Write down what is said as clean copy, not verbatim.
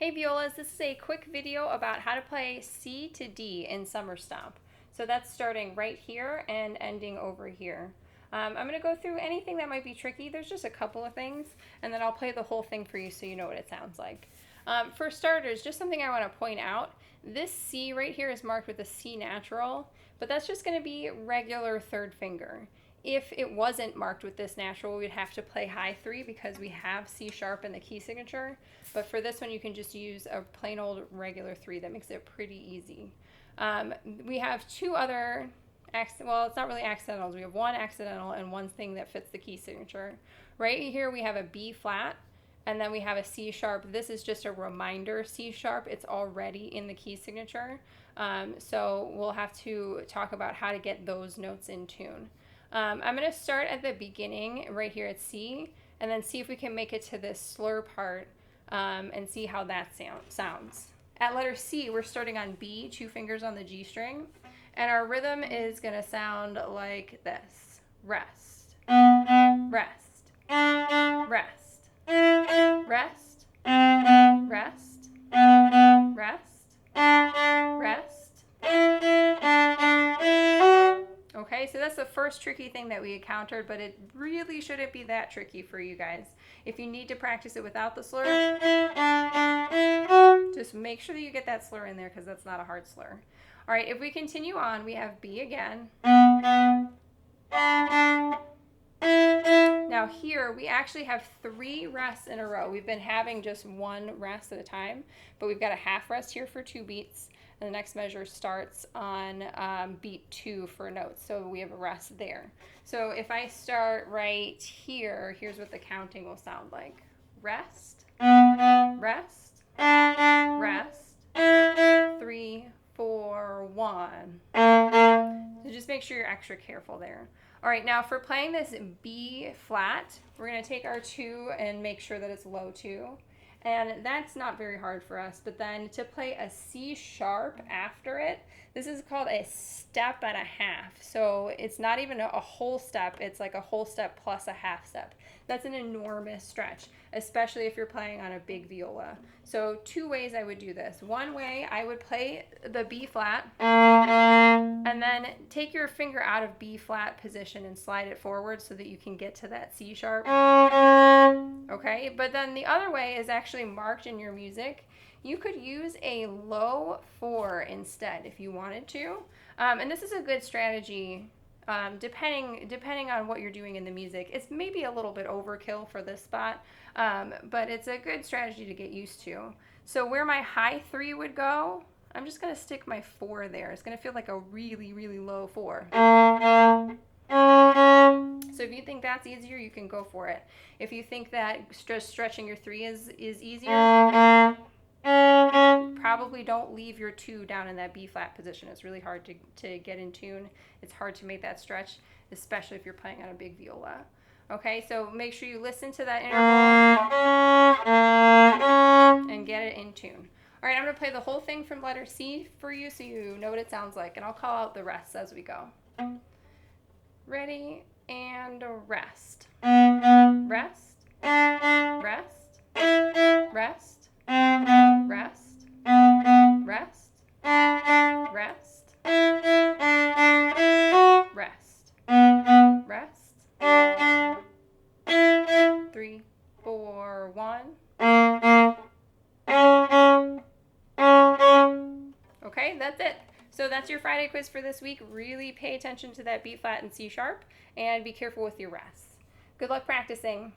Hey Violas, this is a quick video about how to play C to D in Summer Stomp. So that's starting right here and ending over here. I'm going to go through anything that might be tricky. There's just a couple of things, and then I'll play the whole thing for you so you know what it sounds like. For starters, just something I want to point out. This C right here is marked with a C natural, but that's just going to be regular third finger. If it wasn't marked with this natural, we'd have to play high 3 because we have C sharp in the key signature. But for this one, you can just use a plain old regular 3. That makes it pretty easy. We have two other, well, it's not really accidentals. We have one accidental and one thing that fits the key signature. Right here, we have a B flat, and then we have a C sharp. This is just a reminder C sharp. It's already in the key signature. So we'll have to talk about how to get those notes in tune. I'm going to start at the beginning right here at C, and then see if we can make it to this slur part and see how that sounds. At letter C, we're starting on B, 2 fingers on the G string, and our rhythm is going to sound like this. Rest, rest, rest, rest, rest, rest, rest. Okay, so that's the first tricky thing that we encountered, but it really shouldn't be that tricky for you guys. If you need to practice it without the slur, just make sure that you get that slur in there because that's not a hard slur. All right, if we continue on, we have B again. Now here, we actually have 3 rests in a row. We've been having just 1 rest at a time, but we've got a half rest here for 2 beats. And the next measure starts on beat 2 for notes, so we have a rest there. So if I start right here, here's what the counting will sound like. Rest, rest, rest, 3, 4, 1. So just make sure you're extra careful there. All right, now for playing this B flat, we're going to take our 2 and make sure that it's low 2. And that's not very hard for us, but then to play a C sharp after it, this is called a step and a half. So it's not even a whole step, it's like a whole step plus a half step. That's an enormous stretch, especially if you're playing on a big viola. So 2 ways I would do this. One way, I would play the B flat, and then take your finger out of B flat position and slide it forward so that you can get to that C sharp. Okay, but then the other way is actually marked in your music. You could use a low 4 instead if you wanted to. And this is a good strategy depending on what you're doing in the music. It's maybe a little bit overkill for this spot, but it's a good strategy to get used to. So where my high 3 would go, I'm just going to stick my 4 there. It's going to feel like a really, really low 4. So if you think that's easier, you can go for it. If you think that just stretching your 3 is easier, probably don't leave your 2 down in that B flat position. It's really hard to get in tune. It's hard to make that stretch, especially if you're playing on a big viola. Okay, so make sure you listen to that interval and get it in tune. All right, I'm going to play the whole thing from letter C for you so you know what it sounds like, and I'll call out the rests as we go. Ready, and rest. Rest, rest, rest, rest, rest, rest, rest, rest, 3, 4, 1. Okay, that's it. So that's your Friday quiz for this week. Really pay attention to that B flat and C sharp, and be careful with your rests. Good luck practicing.